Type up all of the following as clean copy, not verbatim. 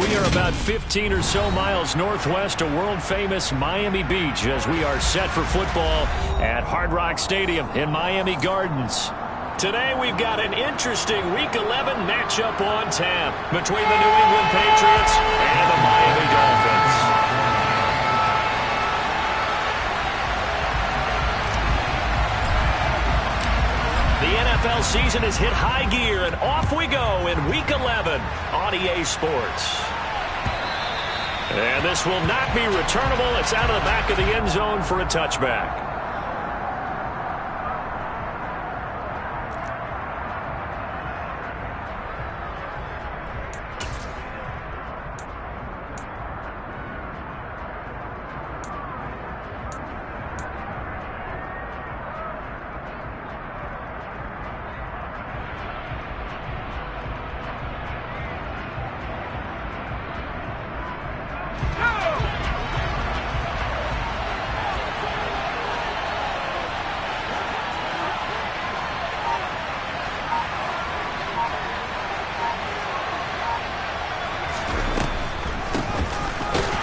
We are about 15 or so miles northwest of world-famous Miami Beach as we are set for football at Hard Rock Stadium in Miami Gardens. Today we've got an interesting Week 11 matchup on tap between the New England Patriots and the Miami Dolphins. The NFL season has hit high gear, and off we go in Week 11 on EA Sports. And this will not be returnable. It's out of the back of the end zone for a touchback.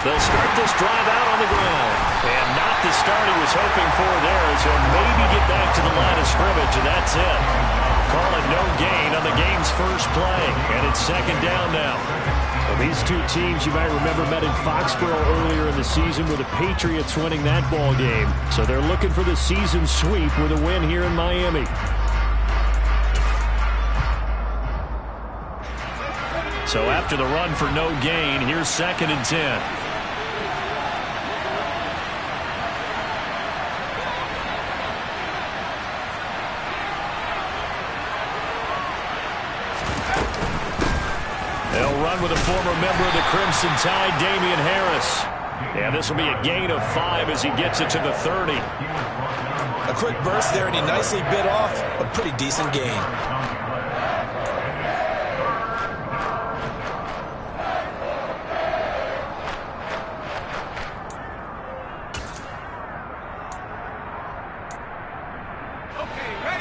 They'll start this drive out on the ground. And not the start he was hoping for there, as he'll maybe get back to the line of scrimmage, and that's it. Call it no gain on the game's first play. And it's second down now. Well, these two teams, you might remember, met in Foxborough earlier in the season with the Patriots winning that ball game. So they're looking for the season sweep with a win here in Miami. So after the run for no gain, here's 2nd and 10. They'll run with a former member of the Crimson Tide, Damian Harris. And this will be a gain of 5 as he gets it to the 30. A quick burst there, and he nicely bit off a pretty decent gain.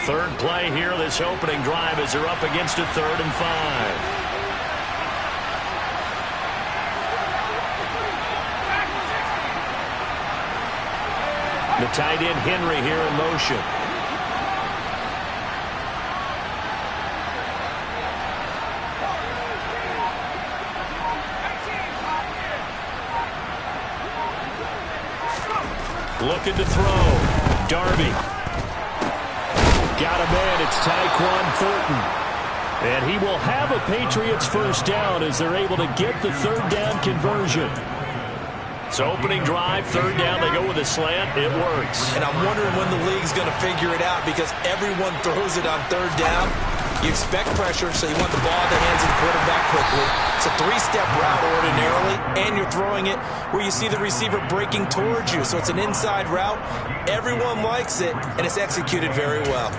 Third play here, this opening drive, as they're up against a 3rd and 5. The tight end Henry here in motion. Looking to throw. Darby. Got a man. It's Tyquan Thornton. And he will have a Patriots first down as they're able to get the 3rd down conversion. So opening drive, 3rd down, they go with a slant. It works. And I'm wondering when the league's going to figure it out, because everyone throws it on 3rd down. You expect pressure, so you want the ball in the hands of the quarterback quickly. It's a 3-step route ordinarily, and you're throwing it where you see the receiver breaking towards you. So it's an inside route. Everyone likes it, and it's executed very well.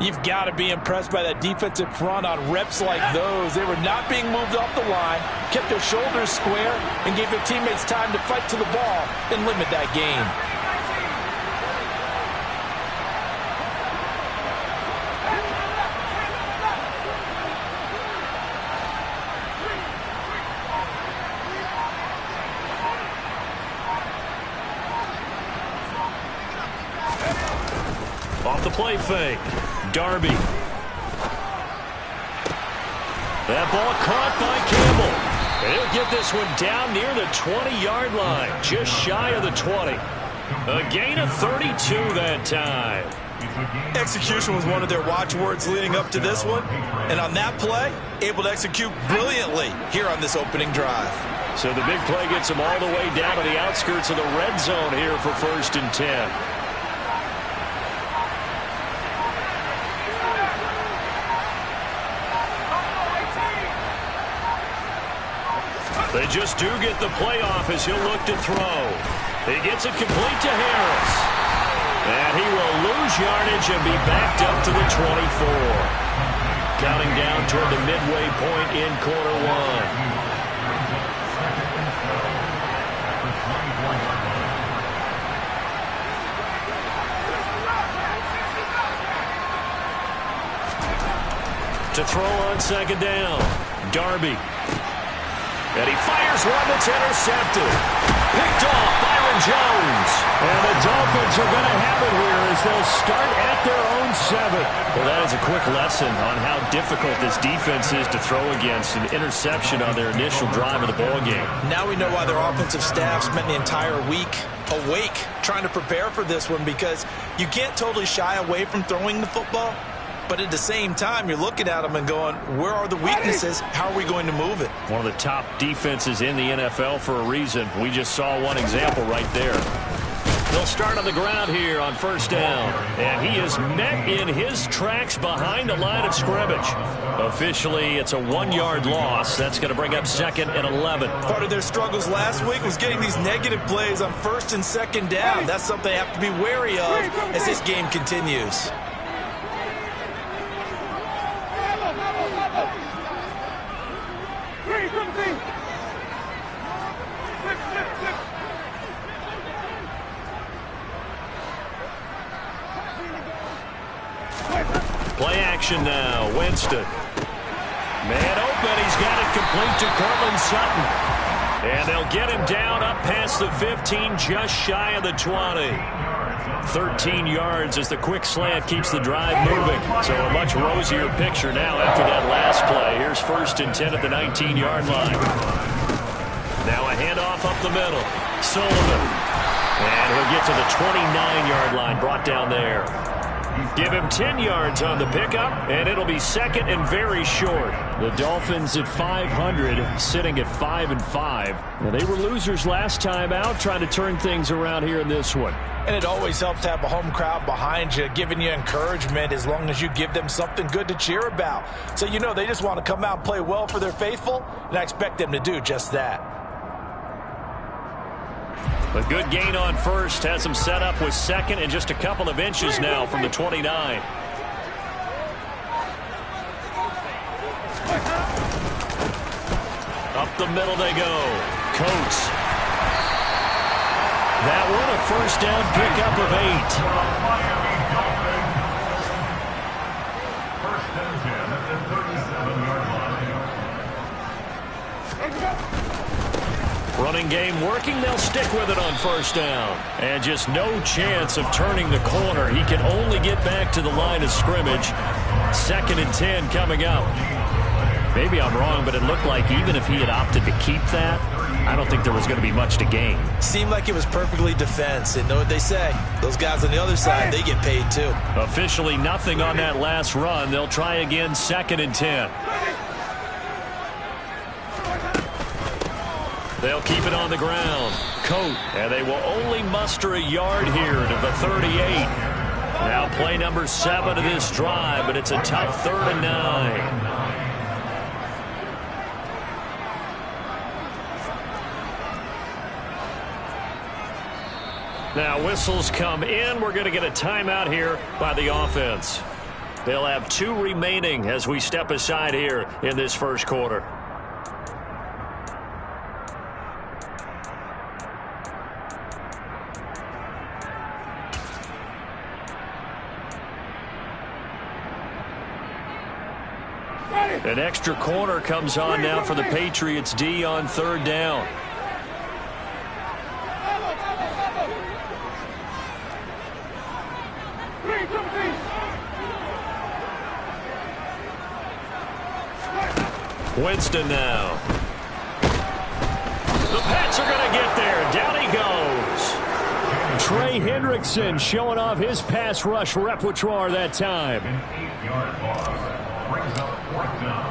You've got to be impressed by that defensive front on reps like those. They were not being moved off the line, kept their shoulders square, and gave their teammates time to fight to the ball and limit that gain. Off the play fake. Darby. That ball caught by Campbell. And he'll get this one down near the 20-yard line, just shy of the 20. A gain of 32 that time. Execution was one of their watchwords leading up to this one. And on that play, able to execute brilliantly here on this opening drive. So the big play gets them all the way down to the outskirts of the red zone here for 1st and 10. They just do get the playoff as he'll look to throw. He gets it complete to Harris. And he will lose yardage and be backed up to the 24. Counting down toward the midway point in quarter 1. To throw on 2nd down. Darby. And he fires one that's intercepted. Picked off Byron Jones. And the Dolphins are going to have it here as they'll start at their own 7. Well, that is a quick lesson on how difficult this defense is to throw against. An interception on their initial drive of the ballgame. Now we know why their offensive staff spent the entire week awake trying to prepare for this one, because you can't totally shy away from throwing the football. But at the same time, you're looking at them and going, where are the weaknesses? How are we going to move it? One of the top defenses in the NFL for a reason. We just saw one example right there. They'll start on the ground here on first down. And he is met in his tracks behind the line of scrimmage. Officially, it's a 1-yard loss. That's going to bring up 2nd and 11. Part of their struggles last week was getting these negative plays on 1st and 2nd down. That's something they have to be wary of as this game continues. Play action now. Winston. Man open. He's got it complete to Cortland Sutton. And they'll get him down up past the 15, just shy of the 20. 13 yards as the quick slant keeps the drive moving. So a much rosier picture now after that last play. Here's 1st and 10 at the 19-yard line. Now a handoff up the middle. Sullivan. And he'll get to the 29-yard line, brought down there. Give him 10 yards on the pickup, and it'll be 2nd and very short. The Dolphins at 500, sitting at 5-5. Now, they were losers last time out, trying to turn things around here in this one. And it always helps to have a home crowd behind you, giving you encouragement as long as you give them something good to cheer about. So you know they just want to come out and play well for their faithful, and I expect them to do just that. A good gain on first has him set up with 2nd and just a couple of inches now from the 29. Up the middle they go. Coates. That one a first down pickup of 8. First and 10 at the 37-yard line. Running game working. They'll stick with it on first down. And just no chance of turning the corner. He can only get back to the line of scrimmage. 2nd and 10 coming up. Maybe I'm wrong, but it looked like even if he had opted to keep that, I don't think there was going to be much to gain. Seemed like it was perfectly defense. And know what they say? Those guys on the other side, they get paid too. Officially nothing on that last run. They'll try again 2nd and 10. They'll keep it on the ground. Coat. And they will only muster a yard here to the 38. Now play number 7 of this drive, but it's a tough 3rd and 9. Now whistles come in. We're going to get a timeout here by the offense. They'll have 2 remaining as we step aside here in this first quarter. An extra corner comes on now for the Patriots D on 3rd down. Winston now. The Pats are going to get there. Down he goes. Trey Hendrickson showing off his pass rush repertoire that time. An 8-yard loss brings up 4th down.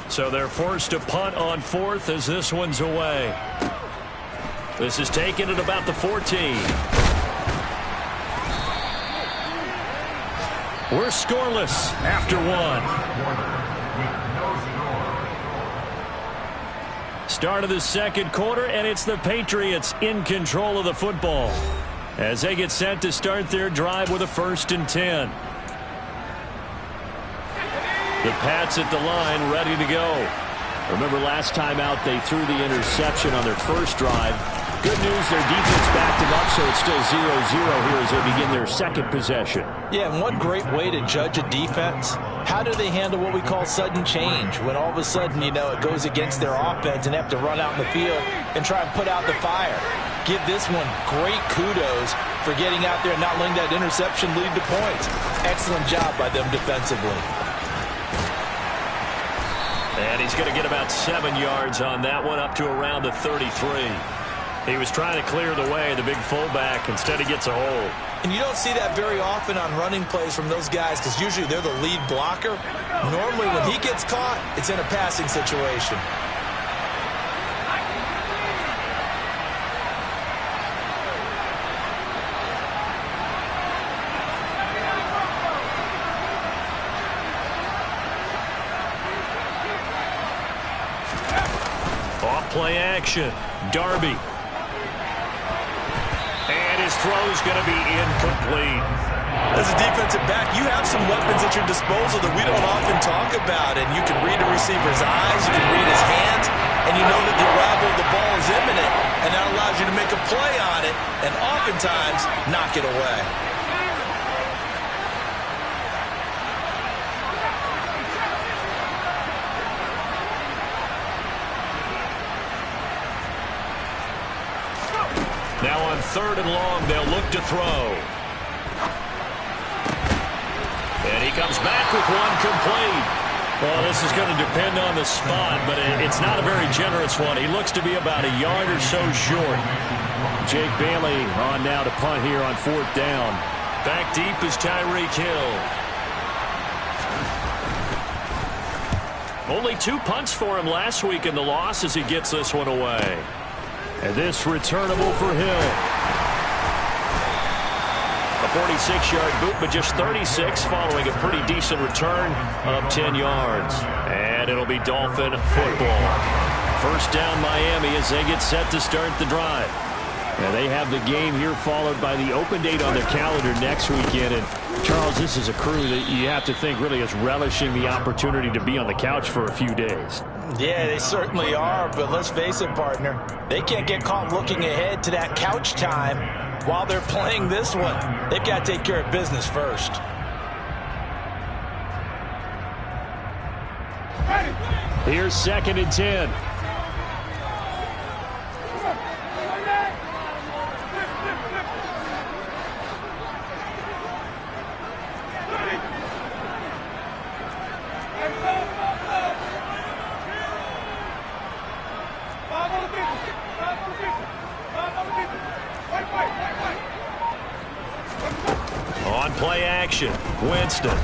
So they're forced to punt on 4th as this one's away. This is taken at about the 14. We're scoreless after 1. Start of the second quarter, and it's the Patriots in control of the football as they get set to start their drive with a 1st and 10. The Pats at the line ready to go. Remember last time out they threw the interception on their first drive. Good news, their defense backed them up, so it's still 0-0 here as they begin their second possession. Yeah, and one great way to judge a defense, how do they handle what we call sudden change? When all of a sudden, you know, it goes against their offense and they have to run out in the field and try and put out the fire. Give this one great kudos for getting out there and not letting that interception lead to points. Excellent job by them defensively. And he's going to get about 7 yards on that one, up to around the 33. He was trying to clear the way, the big fullback. Instead, he gets a hold. And you don't see that very often on running plays from those guys because usually they're the lead blocker. Normally, when he gets caught, it's in a passing situation. Off-play action. Darby. And his throw's going to be incomplete. As a defensive back, you have some weapons at your disposal that we don't often talk about. And you can read a receiver's eyes, you can read his hands, and you know that the arrival of the ball is imminent. And that allows you to make a play on it and oftentimes knock it away. Now on 3rd and long, they'll look to throw. And he comes back with one complete. Well, this is going to depend on the spot, but it's not a very generous one. He looks to be about a yard or so short. Jake Bailey on now to punt here on 4th down. Back deep is Tyreek Hill. Only 2 punts for him last week in the loss as he gets this one away. And this returnable for Hill. A 46-yard boot, but just 36 following a pretty decent return of 10 yards. And it'll be Dolphin football. 1st down Miami as they get set to start the drive. And they have the game here followed by the open date on their calendar next weekend. And Charles, this is a crew that you have to think really is relishing the opportunity to be on the couch for a few days. Yeah, they certainly are, but let's face it, partner. They can't get caught looking ahead to that couch time while they're playing this one. They've got to take care of business first. Here's 2nd and 10. On play action, Winston.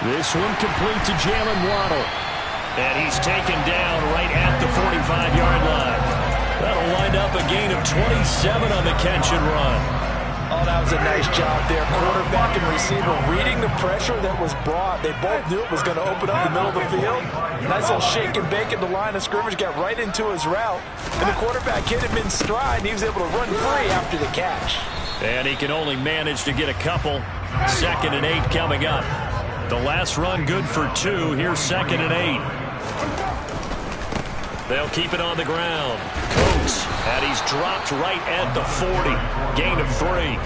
This one complete to Jalen Waddle. And he's taken down right at the 45-yard line. That'll wind up a gain of 27 on the catch and run. Oh, that was a nice job there. Quarterback and receiver reading the pressure that was brought. They both knew it was going to open up the middle of the field. Nice little shake and bake at the line of scrimmage, got right into his route. And the quarterback hit him in stride, and he was able to run free after the catch. And he can only manage to get a couple. 2nd and 8 coming up. The last run good for 2. Here's 2nd and 8. They'll keep it on the ground. Coates, and he's dropped right at the 40. Gain of 3.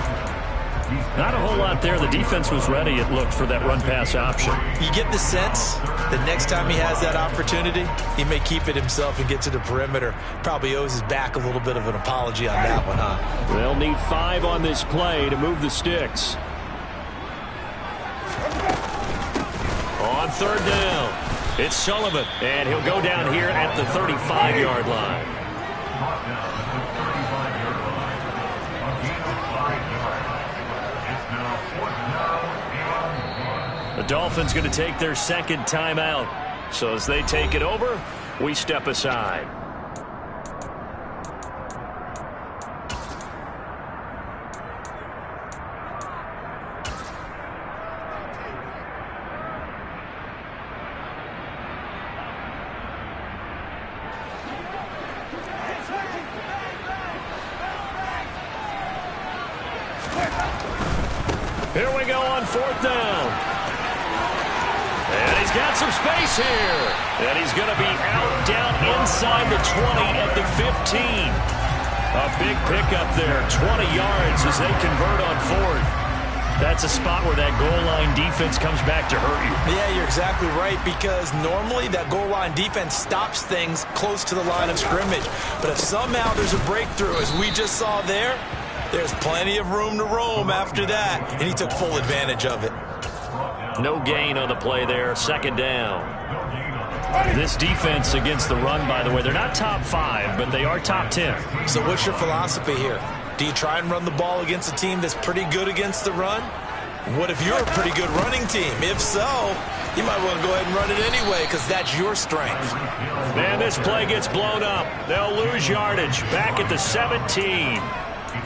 Not a whole lot there. The defense was ready, it looked, for that run-pass option. You get the sense that next time he has that opportunity, he may keep it himself and get to the perimeter. Probably owes his back a little bit of an apology on that one, huh? They'll need 5 on this play to move the sticks. On 3rd down, it's Sullivan, and he'll go down here at the 35-yard line. The Dolphins going to take their 2nd timeout. So as they take it over, we step aside. Here we go on 4th down. And he's got some space here. And he's going to be out down inside the 20 at the 15. A big pickup there, 20 yards as they convert on fourth. That's a spot where that goal line defense comes back to hurt you. Yeah, you're exactly right, because normally that goal line defense stops things close to the line of scrimmage. But if somehow there's a breakthrough, as we just saw there, there's plenty of room to roam after that, and he took full advantage of it. No gain on the play there, second down. This defense against the run, by the way, they're not top 5, but they are top 10. So what's your philosophy here? Do you try and run the ball against a team that's pretty good against the run? What if you're a pretty good running team? If so, you might want to go ahead and run it anyway, because that's your strength. And this play gets blown up. They'll lose yardage back at the 17.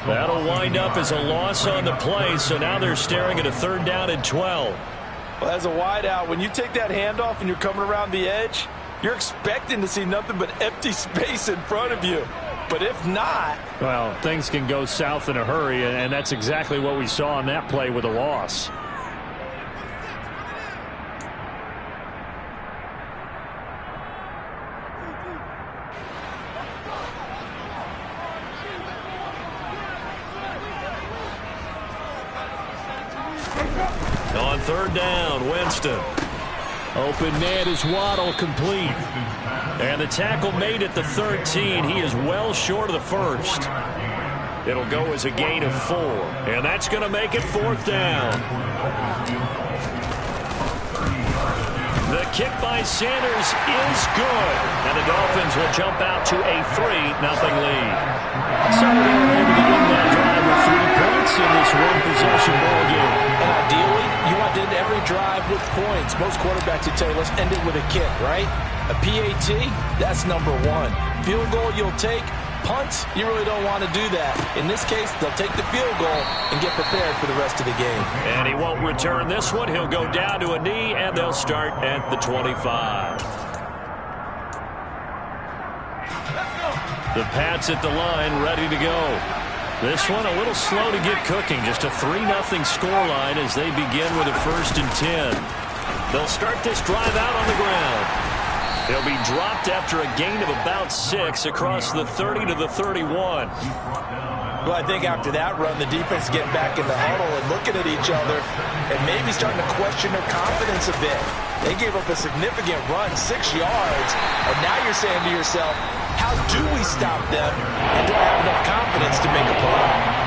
That'll wind up as a loss on the play, so now they're staring at a third down and 12. Well, as a wideout, when you take that handoff and you're coming around the edge, you're expecting to see nothing but empty space in front of you. But if not... Well, things can go south in a hurry, and that's exactly what we saw on that play with a loss. On third down, Winston. Open man is Waddle, complete. And the tackle made at the 13. He is well short of the first. It'll go as a gain of 4. And that's going to make it fourth down. The kick by Sanders is good. And the Dolphins will jump out to a 3-0 lead. So they were able to win that drive with 3 points in this one-possession ball game. And ideally, you want to end every drive with points. Most quarterbacks would tell you, let's end it with a kick, right? A PAT, that's number 1. Field goal you'll take. Punts, you really don't want to do that. In this case, they'll take the field goal and get prepared for the rest of the game. And he won't return this one. He'll go down to a knee, and they'll start at the 25. The Pats at the line, ready to go. This one a little slow to get cooking. Just a 3-0 scoreline as they begin with a 1st and 10. They'll start this drive out on the ground. They'll be dropped after a gain of about 6 across the 30 to the 31. Well, I think after that run, the defense getting back in the huddle and looking at each other and maybe starting to question their confidence a bit. They gave up a significant run, 6 yards, and now you're saying to yourself, how do we stop them, and do I have enough confidence to make a play?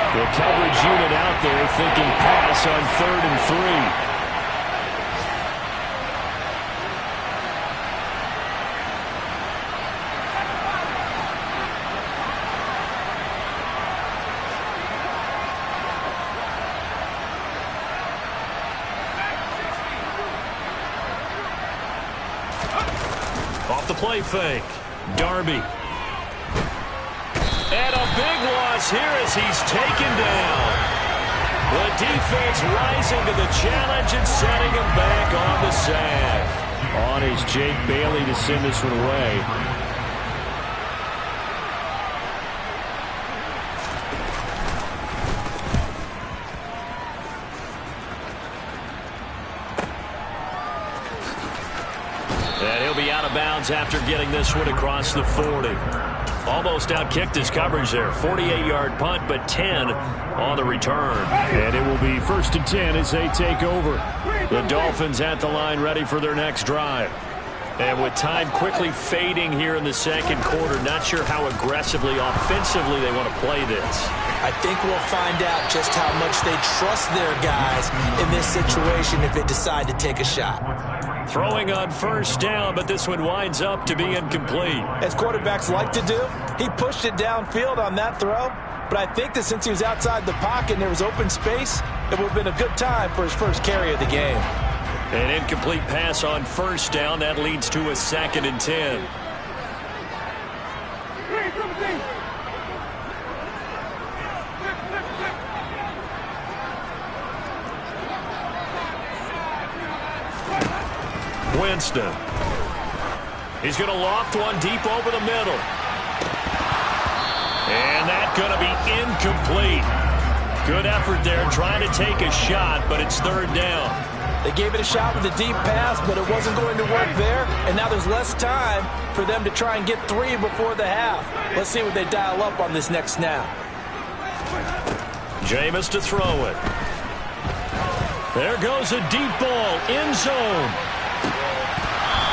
The coverage unit out there thinking pass on 3rd and 3. Off the play fake, Darby. And a big loss here as he's taken down. The defense rising to the challenge and setting him back on the sack. On is Jake Bailey to send this one away. And he'll be out of bounds after getting this one across the 40. Almost outkicked his coverage there. 48-yard punt, but 10 on the return. And it will be 1st and 10 as they take over. The Dolphins at the line ready for their next drive. And with time quickly fading here in the second quarter, not sure how aggressively, offensively they want to play this. I think we'll find out just how much they trust their guys in this situation if they decide to take a shot. Throwing on 1st down, but this one winds up to be incomplete. As quarterbacks like to do, he pushed it downfield on that throw. But I think that since he was outside the pocket and there was open space, it would have been a good time for his first carry of the game. An incomplete pass on 1st down. That leads to a 2nd and 10. Winston. He's going to loft one deep over the middle. And that's going to be incomplete. Good effort there trying to take a shot, but it's third down. They gave it a shot with a deep pass, but it wasn't going to work there. And now there's less time for them to try and get 3 before the half. Let's see what they dial up on this next snap. Jameis to throw it. There goes a deep ball, end zone.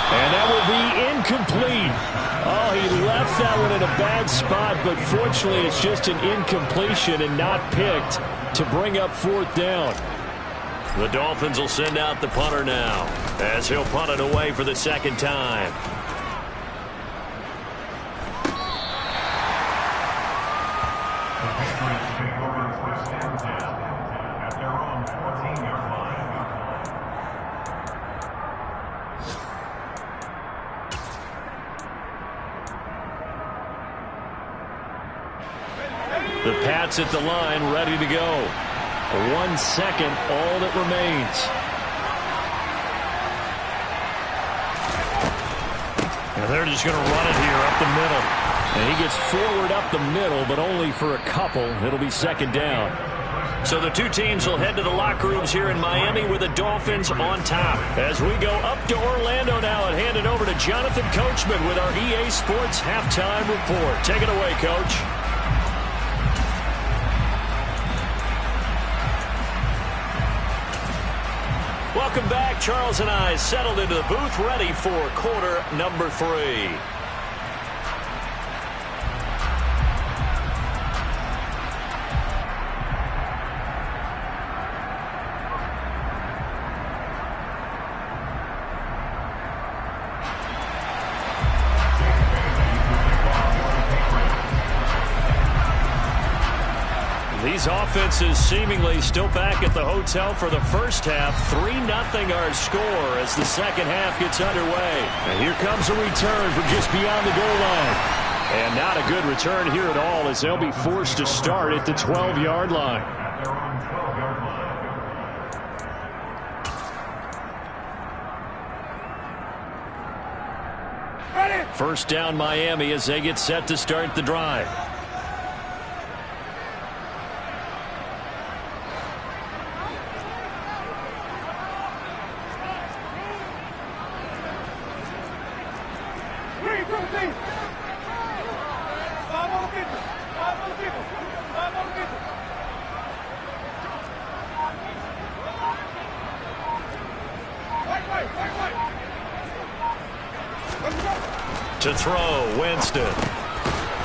And that will be incomplete. Oh, he left that one in a bad spot, but fortunately it's just an incompletion and not picked to bring up fourth down. The Dolphins will send out the punter now as he'll punt it away for the second time. The Patriots take over first and 10 at their own 14-yard line. The Pats at the line, ready to go. 1 second, all that remains. And they're just going to run it here up the middle. And he gets forward up the middle, but only for a couple. It'll be second down. So the two teams will head to the locker rooms here in Miami with the Dolphins on top. As we go up to Orlando now and hand it over to Jonathan Coachman with our EA Sports Halftime Report. Take it away, Coach. Welcome back. Charles and I settled into the booth, ready for quarter number 3. These offenses seemingly still back at the hotel for the first half. 3-0 our score as the second half gets underway. And here comes a return from just beyond the goal line. And not a good return here at all as they'll be forced to start at the 12-yard line. At their own 12-yard line. First down Miami as they get set to start the drive. To throw, Winston.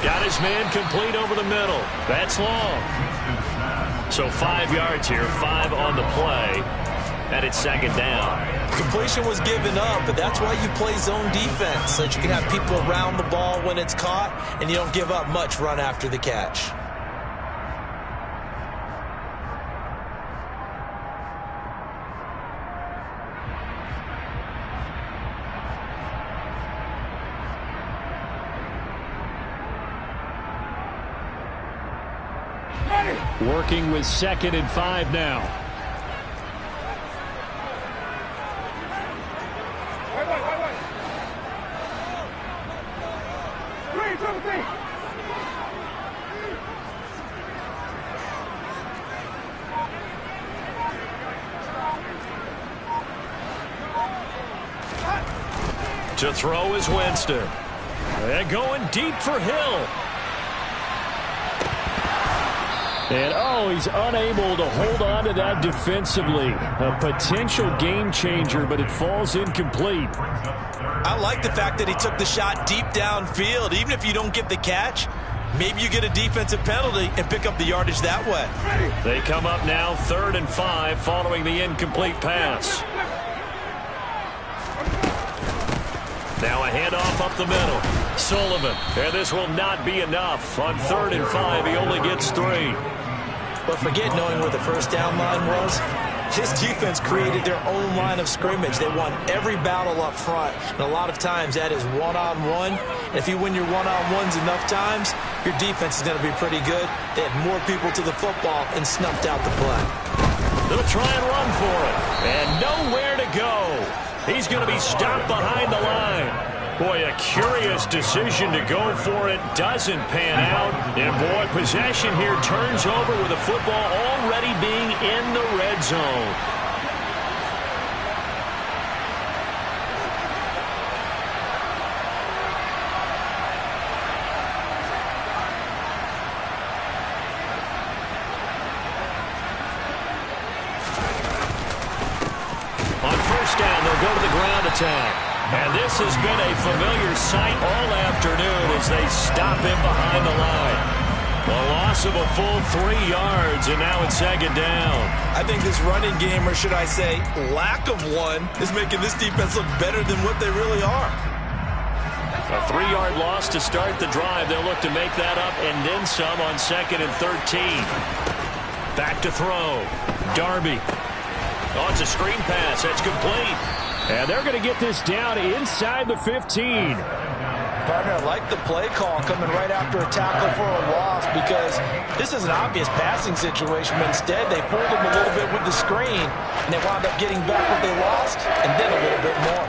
Got his man complete over the middle. That's long. So 5 yards here, 5 on the play. And it's second down. Completion was given up, but that's why you play zone defense, so that you can have people around the ball when it's caught, and you don't give up much run after the catch. Working with 2nd and 5 now. To throw is Winston. They're going deep for Hill. And, oh, he's unable to hold on to that defensively. A potential game changer, but it falls incomplete. I like the fact that he took the shot deep downfield. Even if you don't get the catch, maybe you get a defensive penalty and pick up the yardage that way. They come up now 3rd and 5 following the incomplete pass. Now a handoff up the middle. Sullivan. And this will not be enough. On 3rd and 5, he only gets 3. But forget knowing where the first down line was. His defense created their own line of scrimmage. They won every battle up front. And a lot of times that is one-on-one. And if you win your one-on-ones enough times, your defense is going to be pretty good. They had more people to the football and snuffed out the play. They'll try and run for it. And nowhere to go. He's going to be stopped behind the line. Boy, a curious decision to go for it. Doesn't pan out. And, boy, possession here turns over with the football already being in the red zone. On first down, they'll go to the ground attack. And this has been a familiar sight all afternoon as they stop him behind the line. A loss of a full 3 yards, and now it's second down. I think this running game, or should I say lack of one, is making this defense look better than what they really are. A 3-yard loss to start the drive. They'll look to make that up and then some on 2nd and 13. Back to throw. Darby. Oh, it's a screen pass. That's complete. And they're going to get this down inside the 15. Partner, I like the play call coming right after a tackle for a loss because this is an obvious passing situation, but instead they fooled them a little bit with the screen, and they wound up getting back what they lost and then a little bit more.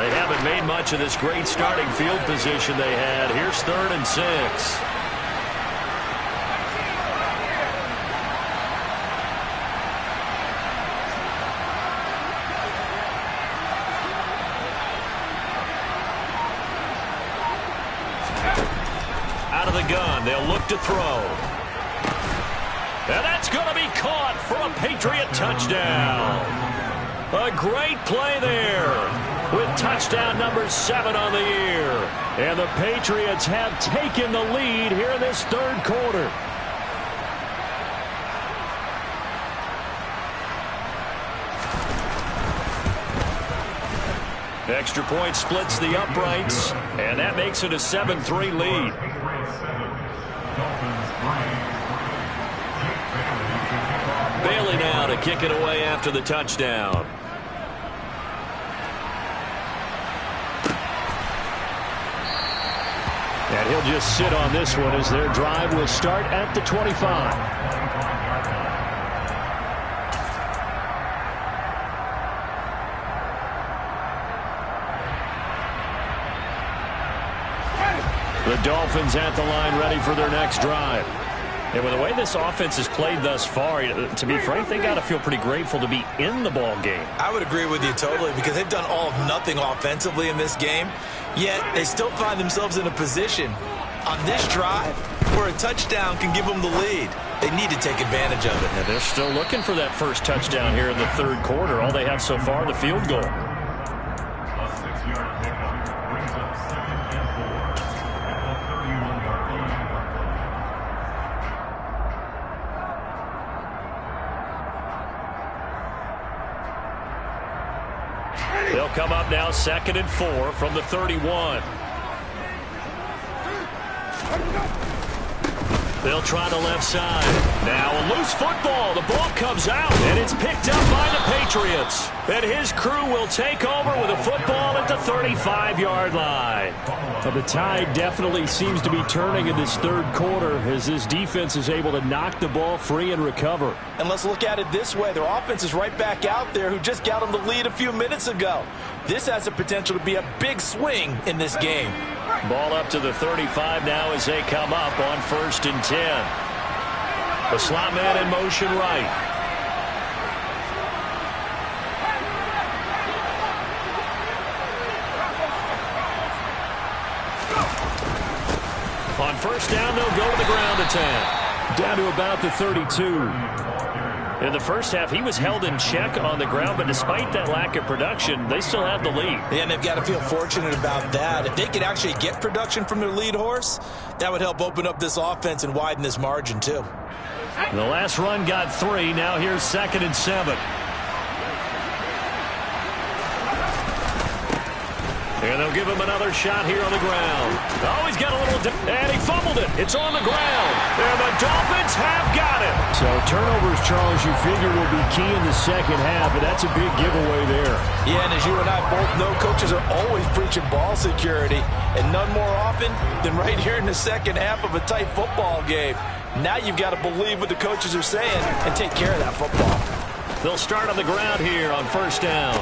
They haven't made much of this great starting field position they had. Here's 3rd and 6. Out of the gun, they'll look to throw. And that's going to be caught for a Patriot touchdown. A great play there with touchdown number 7 on the year. And the Patriots have taken the lead here in this 3rd quarter. Extra point splits the uprights, and that makes it a 7-3 lead. Bailey now to kick it away after the touchdown. And he'll just sit on this one as their drive will start at the 25. The Dolphins at the line ready for their next drive. And with the way this offense has played thus far, to be frank, they got to feel pretty grateful to be in the ball game. I would agree with you totally because they've done all of nothing offensively in this game, yet they still find themselves in a position on this drive where a touchdown can give them the lead. They need to take advantage of it. And they're still looking for that first touchdown here in the 3rd quarter. All they have so far, the field goal. A 6-yard pickup brings up 2nd and 4 at the 31-yard line. They'll come up now 2nd and 4 from the 31. They'll try the left side. Now a loose football. The ball comes out, and it's picked up by the Patriots. And his crew will take over with a football at the 35-yard line. Well, the tide definitely seems to be turning in this 3rd quarter as this defense is able to knock the ball free and recover. And let's look at it this way. Their offense is right back out there who just got them the lead a few minutes ago. This has the potential to be a big swing in this game. Ball up to the 35 now as they come up on 1st and 10. The slot man in motion right. On 1st down, they'll go to the ground attack. Down to about the 32. In the first half, he was held in check on the ground, but despite that lack of production, they still have the lead. And they've got to feel fortunate about that. If they could actually get production from their lead horse, that would help open up this offense and widen this margin, too. The last run got 3. Now here's 2nd and 7. And they'll give him another shot here on the ground. Oh, he's got a little... And he fumbled it. It's on the ground. And the Dolphins have got it. So turnovers, Charles, you figure will be key in the second half, and that's a big giveaway there. Yeah, and as you and I both know, coaches are always preaching ball security, and none more often than right here in the second half of a tight football game. Now you've got to believe what the coaches are saying and take care of that football. They'll start on the ground here on 1st down.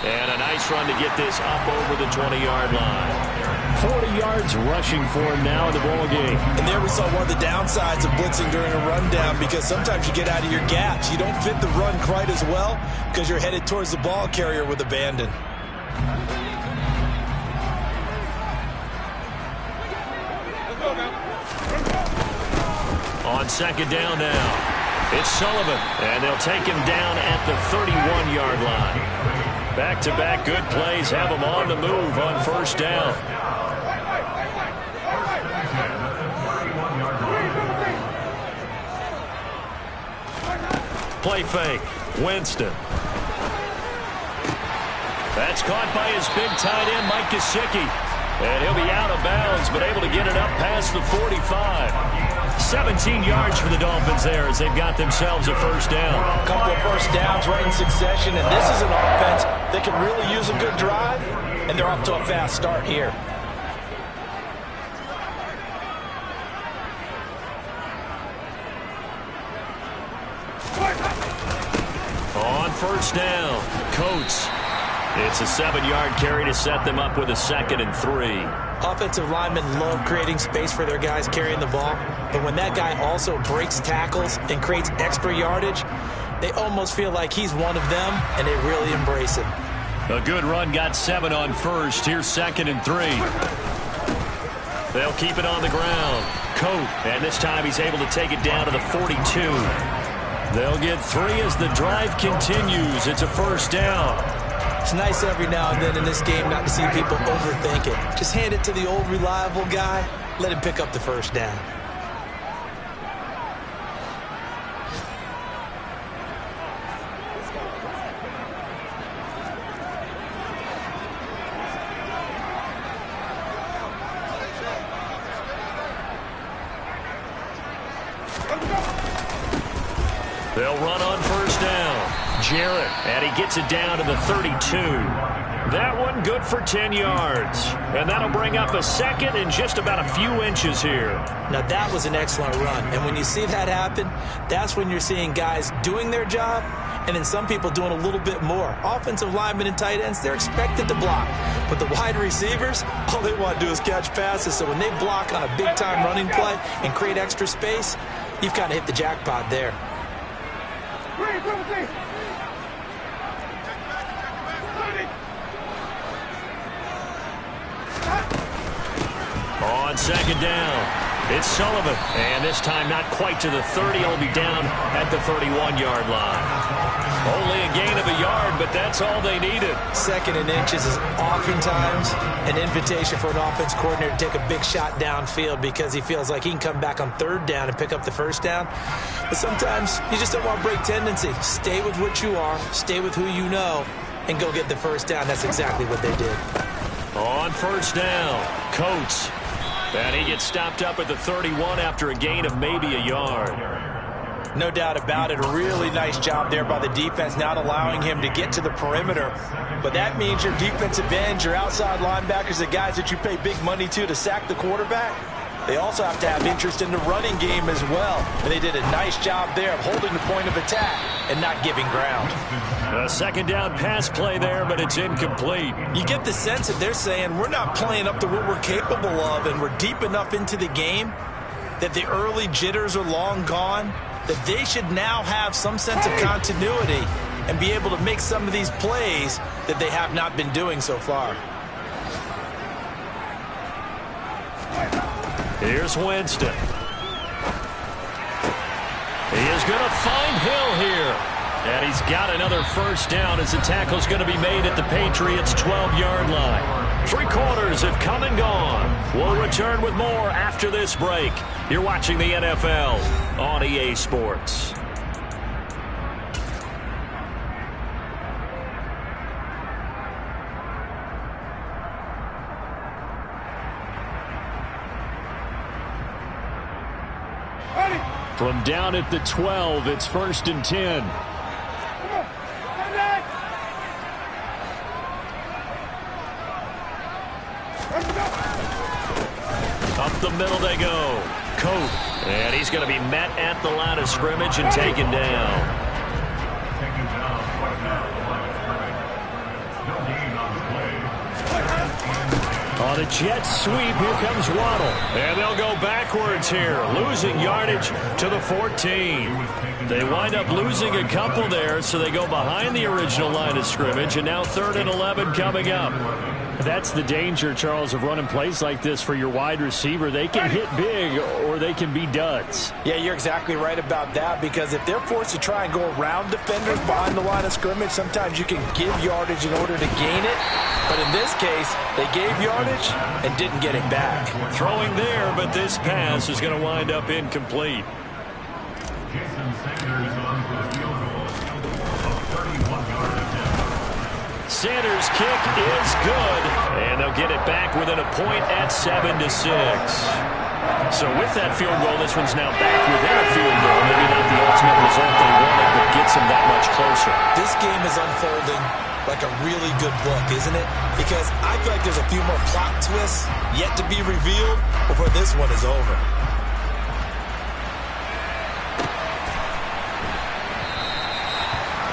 And a nice run to get this up over the 20-yard line. 40 yards rushing for him now in the ball game. And there we saw one of the downsides of blitzing during a rundown, because sometimes you get out of your gaps. You don't fit the run quite as well because you're headed towards the ball carrier with abandon. On second down now. It's Sullivan, and they'll take him down at the 31-yard line. Back-to-back good plays have him on the move on first down. Play fake. Winston. That's caught by his big tight end, Mike Gesicki. And he'll be out of bounds, but able to get it up past the 45. 17 yards for the Dolphins there as they've got themselves a first down. A couple of first downs right in succession, and this is an offense that can really use a good drive, and they're off to a fast start here. On first down, Coates. It's a 7-yard carry to set them up with a 2nd and 3. Offensive linemen love creating space for their guys carrying the ball, but when that guy also breaks tackles and creates extra yardage, they almost feel like he's one of them, and they really embrace him. A good run got 7 on first. Here's 2nd and 3. They'll keep it on the ground. Coat, and this time he's able to take it down to the 42. They'll get 3 as the drive continues. It's a first down. It's nice every now and then in this game not to see people overthink it. Just hand it to the old reliable guy. Let him pick up the first down. They'll run on first down. Jarrett, and he gets it down to the 32. That one good for 10 yards. And that'll bring up a 2nd and just about a few inches here. Now that was an excellent run. And when you see that happen, that's when you're seeing guys doing their job and then some people doing a little bit more. Offensive linemen and tight ends, they're expected to block. But the wide receivers, all they want to do is catch passes. So when they block on a big-time running play and create extra space, you've kind of hit the jackpot there. On second down, it's Sullivan. And this time not quite to the 30. He'll be down at the 31-yard line. Only a gain of a yard, but that's all they needed. 2nd and inches is oftentimes an invitation for an offense coordinator to take a big shot downfield because he feels like he can come back on 3rd down and pick up the first down. But sometimes you just don't want break tendency. Stay with what you are, stay with who you know, and go get the first down. That's exactly what they did. On first down, Coates. And he gets stopped up at the 31 after a gain of maybe a yard. No doubt about it. A really nice job there by the defense, not allowing him to get to the perimeter. But that means your defensive ends, your outside linebackers, the guys that you pay big money to sack the quarterback, they also have to have interest in the running game as well. And they did a nice job there of holding the point of attack and not giving ground. A 2nd down pass play there, but it's incomplete. You get the sense that they're saying we're not playing up to what we're capable of, and we're deep enough into the game that the early jitters are long gone, that they should now have some sense of continuity and be able to make some of these plays that they have not been doing so far. Here's Winston. He is going to find Hill here. And he's got another first down as the tackle's going to be made at the Patriots' 12-yard line. 3 quarters have come and gone. We'll return with more after this break. You're watching the NFL on EA Sports. From down at the 12, it's 1st and 10. Up the middle they go. Coat. And he's going to be met at the line of scrimmage and taken down. On a jet sweep, here comes Waddle. And they'll go backwards here, losing yardage to the 14. They wind up losing a couple there, so they go behind the original line of scrimmage, and now 3rd and 11 coming up. That's the danger, Charles, of running plays like this for your wide receiver. They can hit big or they can be duds. Yeah, you're exactly right about that, because if they're forced to try and go around defenders behind the line of scrimmage, sometimes you can give yardage in order to gain it. But in this case, they gave yardage and didn't get it back. Throwing there, but this pass is going to wind up incomplete. Jason Sanders on for the field goal of 31 yards. Sanders' kick is good, and they'll get it back within a point at 7-6. So with that field goal, this one's now back within a field goal. Maybe not the ultimate result they wanted, but gets them that much closer. This game is unfolding like a really good book, isn't it? Because I feel like there's a few more plot twists yet to be revealed before this one is over.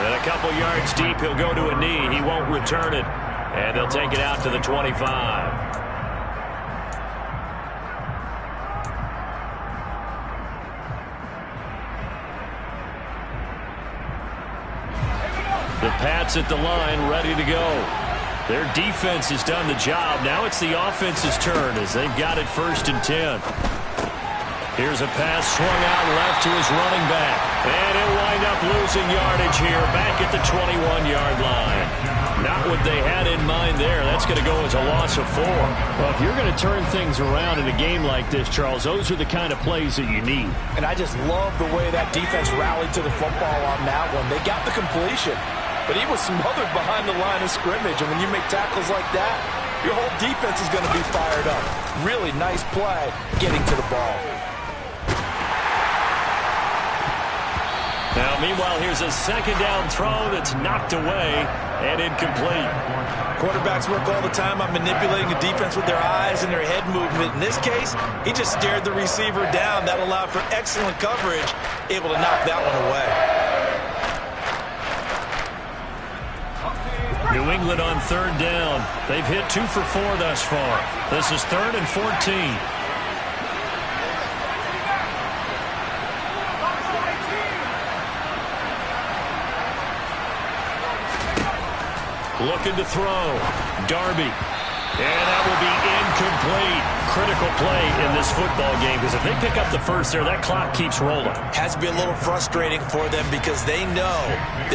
And a couple yards deep, he'll go to a knee. He won't return it. And they'll take it out to the 25. The Pats at the line, ready to go. Their defense has done the job. Now it's the offense's turn as they've got it 1st and 10. Here's a pass swung out left to his running back. And he'll wind up losing yardage here back at the 21-yard line. Not what they had in mind there. That's going to go as a loss of 4. Well, if you're going to turn things around in a game like this, Charles, those are the kind of plays that you need. And I just love the way that defense rallied to the football on that one. They got the completion, but he was smothered behind the line of scrimmage. And when you make tackles like that, your whole defense is going to be fired up. Really nice play getting to the ball. Now, meanwhile, here's a 2nd down throw that's knocked away and incomplete. Quarterbacks work all the time on manipulating the defense with their eyes and their head movement. In this case, he just stared the receiver down. That allowed for excellent coverage, able to knock that one away. New England on 3rd down. They've hit 2 for 4 thus far. This is 3rd and 14. Looking to throw. Darby. And that will be incomplete. Critical play in this football game, because if they pick up the first there, that clock keeps rolling. Has to be a little frustrating for them because they know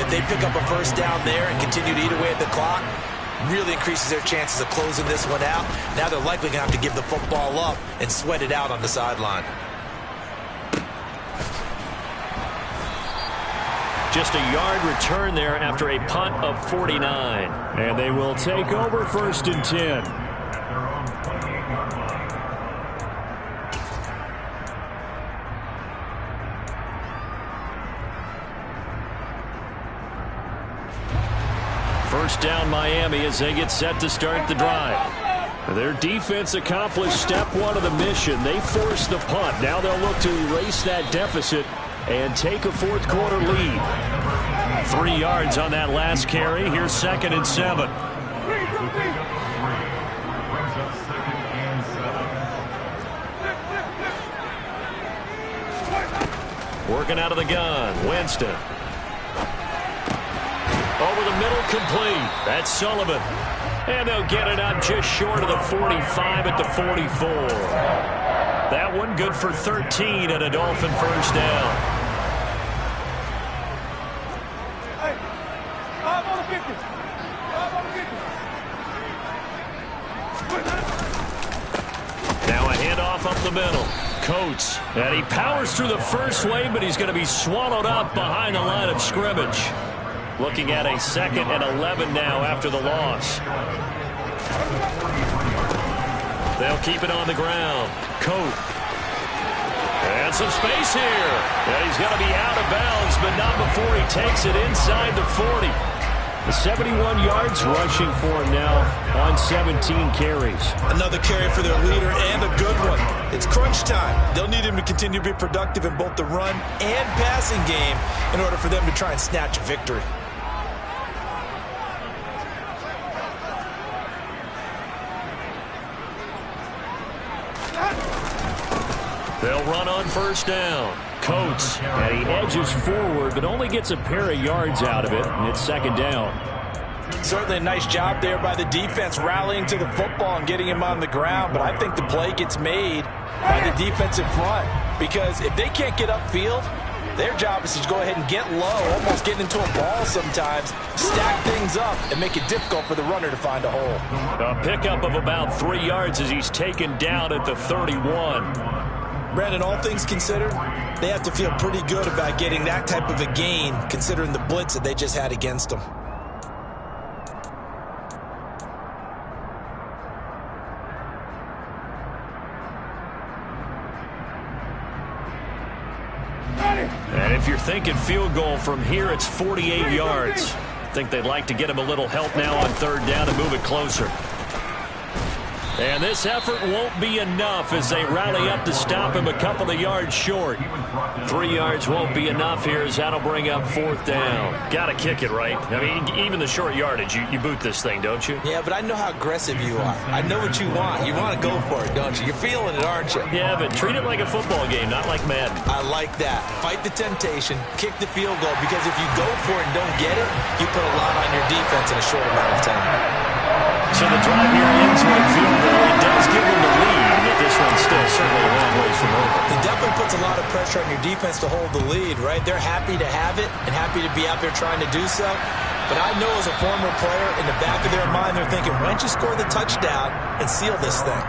that they pick up a 1st down there and continue to eat away at the clock, really increases their chances of closing this one out. Now they're likely going to have to give the football up and sweat it out on the sideline. Just a yard return there after a punt of 49. And they will take over 1st and 10. First down Miami as they get set to start the drive. Their defense accomplished step 1 of the mission. They forced the punt. Now they'll look to erase that deficit and take a 4th quarter lead. 3 yards on that last carry. Here's 2nd and 7. Working out of the gun. Winston. Over the middle, complete. That's Sullivan. And they'll get it up just short of the 45 at the 44. That one good for 13 and a Dolphin 1st down. Now a handoff up the middle. Coates. And he powers through the first wave, but he's going to be swallowed up behind the line of scrimmage. Looking at a 2nd and 11 now after the loss. They'll keep it on the ground. Coat. And some space here. And he's going to be out of bounds, but not before he takes it inside the 40. 71 yards rushing for him now on 17 carries. Another carry for their leader and a good one. It's crunch time. They'll need him to continue to be productive in both the run and passing game in order for them to try and snatch a victory. They'll run on first down. Coates, and he edges forward, but only gets a pair of yards out of it. And it's second down. Certainly a nice job there by the defense rallying to the football and getting him on the ground, but I think the play gets made by the defensive front because if they can't get upfield, their job is to go ahead and get low, almost get into a ball sometimes, stack things up, and make it difficult for the runner to find a hole. A pickup of about 3 yards as he's taken down at the 31. Brandon, all things considered, they have to feel pretty good about getting that type of a gain considering the blitz that they just had against them. And if you're thinking field goal from here, it's 48 yards. I think they'd like to get him a little help now on third down and move it closer. And this effort won't be enough as they rally up to stop him a couple of yards short. 3 yards won't be enough here as that'll bring up fourth down. Got to kick it, right? I mean, even the short yardage, you boot this thing, don't you? Yeah, but I know how aggressive you are. I know what you want. You want to go for it, don't you? You're feeling it, aren't you? Yeah, but treat it like a football game, not like Madden. I like that. Fight the temptation, kick the field goal, because if you go for it and don't get it, you put a lot on your defense in a short amount of time. So the drive here ends with a field goal. It does give them the lead, but this one's still certainly a long ways from over. It definitely puts a lot of pressure on your defense to hold the lead, right? They're happy to have it and happy to be out there trying to do so. But I know as a former player, in the back of their mind, they're thinking, why don't you score the touchdown and seal this thing?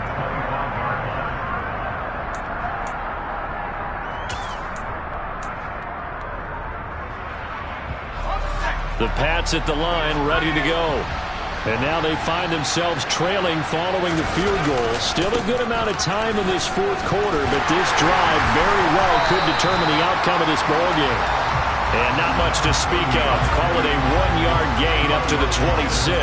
The Pats at the line, ready to go. And now they find themselves trailing following the field goal. Still a good amount of time in this fourth quarter, but this drive very well could determine the outcome of this ballgame. And not much to speak of. Call it a 1-yard gain up to the 26.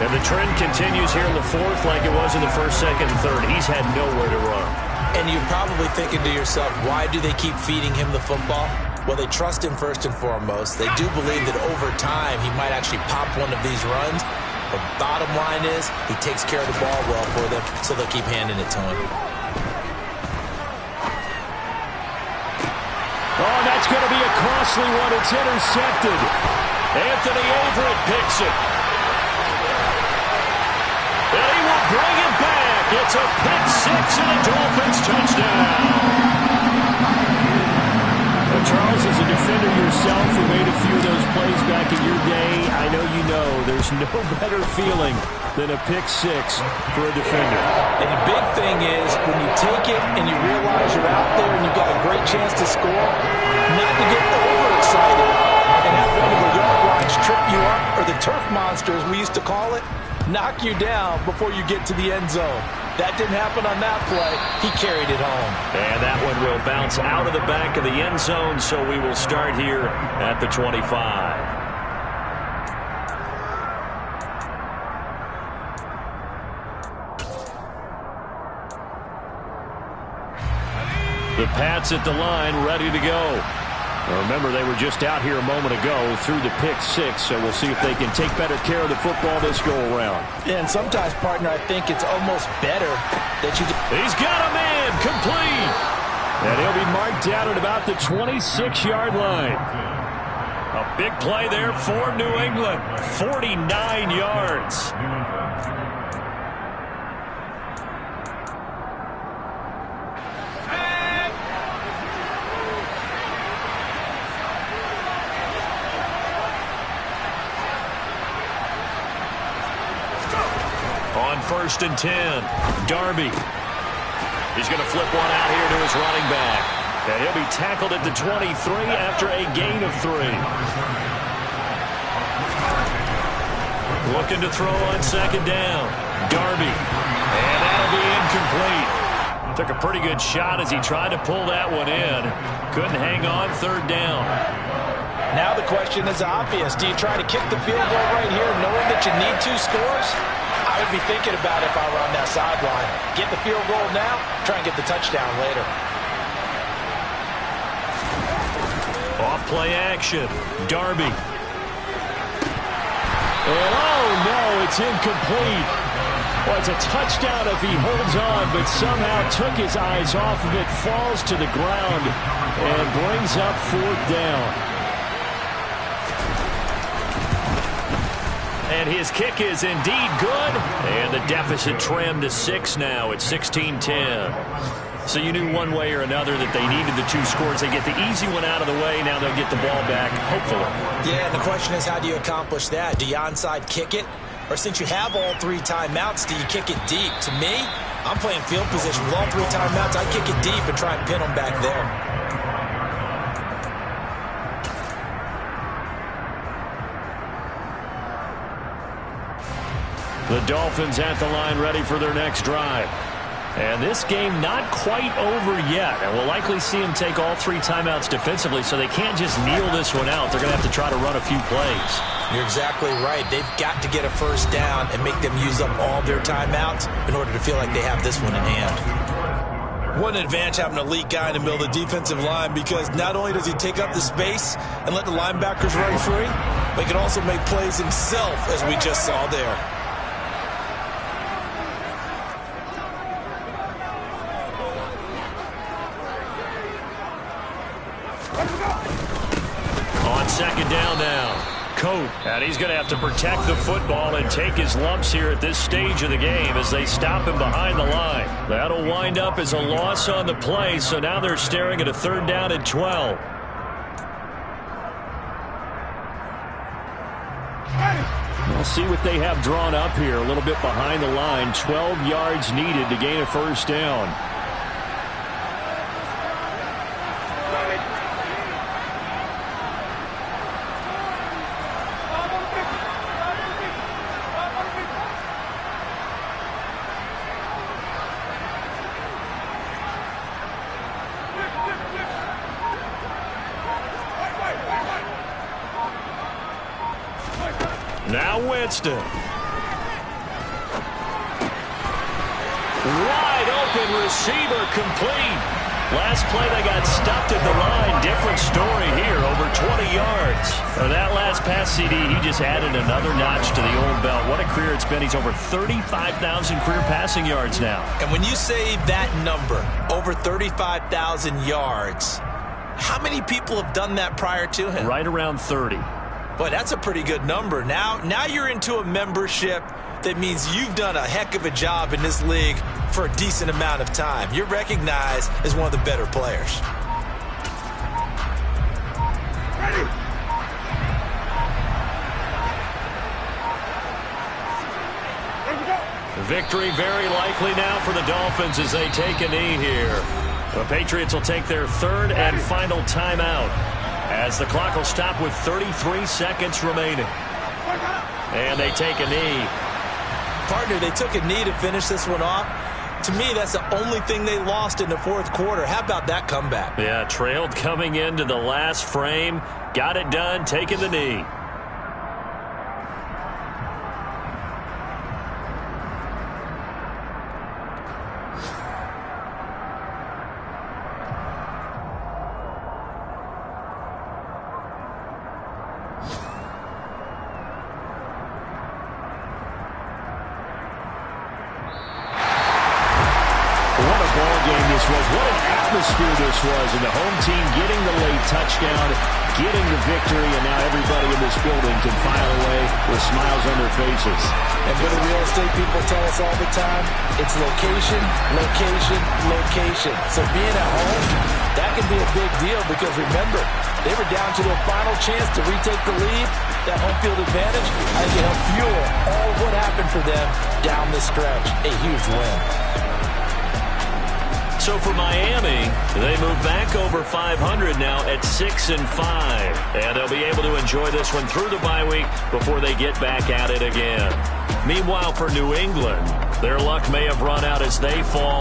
And the trend continues here in the fourth like it was in the first, second, and third. He's had nowhere to run. And you're probably thinking to yourself, why do they keep feeding him the football? Well, they trust him first and foremost. They do believe that over time he might actually pop one of these runs. But bottom line is he takes care of the ball well for them, so they'll keep handing it to him. Oh, that's going to be a costly one. It's intercepted. Anthony Averett picks it. And he will bring it back. It's a pick six and a Dolphins touchdown. Charles, as a defender yourself who made a few of those plays back in your day, I know you know there's no better feeling than a pick six for a defender. And the big thing is when you take it and you realize you're out there and you've got a great chance to score, not to get overexcited and have one of the yard lines trip you up, or the turf monster, as we used to call it, knock you down before you get to the end zone. That didn't happen on that play. He carried it home. And that one will bounce out of the back of the end zone, so we will start here at the 25. The Pats at the line, ready to go. Remember, they were just out here a moment ago through the pick six, so we'll see if they can take better care of the football this go-around. And sometimes, partner, I think it's almost better that you... He's got a man, complete! And he'll be marked down at about the 26-yard line. A big play there for New England, 49 yards. First and 10. Darby. He's going to flip one out here to his running back. And he'll be tackled at the 23 after a gain of 3. Looking to throw on second down. Darby. And that'll be incomplete. Took a pretty good shot as he tried to pull that one in. Couldn't hang on third down. Now the question is obvious. Do you try to kick the field goal right here knowing that you need 2 scores? I would be thinking about it if I were on that sideline. Get the field goal now, try and get the touchdown later. Off play action. Darby. And oh no, it's incomplete. Well, it's a touchdown if he holds on, but somehow took his eyes off of it, falls to the ground, and brings up 4th down. And his kick is indeed good. And the deficit trimmed to 6 now at 16-10. So you knew one way or another that they needed the 2 scores. They get the easy one out of the way. Now they'll get the ball back, hopefully. Yeah, and the question is, how do you accomplish that? Do you onside kick it? Or since you have all 3 timeouts, do you kick it deep? To me, I'm playing field position with all 3 timeouts. I kick it deep and try and pin them back there. The Dolphins at the line ready for their next drive. And this game not quite over yet. And we'll likely see them take all 3 timeouts defensively, so they can't just kneel this one out. They're going to have to try to run a few plays. You're exactly right. They've got to get a first down and make them use up all their timeouts in order to feel like they have this one in hand. What an advantage having an elite guy in the middle of the defensive line, because not only does he take up the space and let the linebackers run free, but he can also make plays himself, as we just saw there. On 2nd down now. Coat. And he's going to have to protect the football and take his lumps here at this stage of the game as they stop him behind the line. That'll wind up as a loss on the play, so now they're staring at a 3rd down and 12. We'll see what they have drawn up here. A little bit behind the line. 12 yards needed to gain a 1st down. Now Winston. Wide open receiver complete. Last play they got stuffed at the line. Different story here. Over 20 yards. For that last pass CD, he just added another notch to the old belt. What a career it's been. He's over 35,000 career passing yards now. And when you say that number, over 35,000 yards, how many people have done that prior to him? Right around 30. Boy, that's a pretty good number. Now you're into a membership that means you've done a heck of a job in this league for a decent amount of time. You're recognized as one of the better players. Victory very likely now for the Dolphins as they take a knee here. The Patriots will take their 3rd and final timeout, as the clock will stop with 33 seconds remaining. And they take a knee. Partner, they took a knee to finish this one off. To me, that's the only thing they lost in the 4th quarter. How about that comeback? Yeah, trailed coming into the last frame. Got it done, taking the knee. This was, and the home team getting the late touchdown, getting the victory, and now everybody in this building can file away with smiles on their faces. And what do real estate people tell us all the time? It's location, location, location. So being at home, that can be a big deal, because remember, they were down to their final chance to retake the lead. That home field advantage, I think it helped fuel all of what happened for them down the stretch. A huge win. So for Miami, they move back over 500 now at 6-5. And they'll be able to enjoy this one through the bye week before they get back at it again. Meanwhile, for New England, their luck may have run out as they fall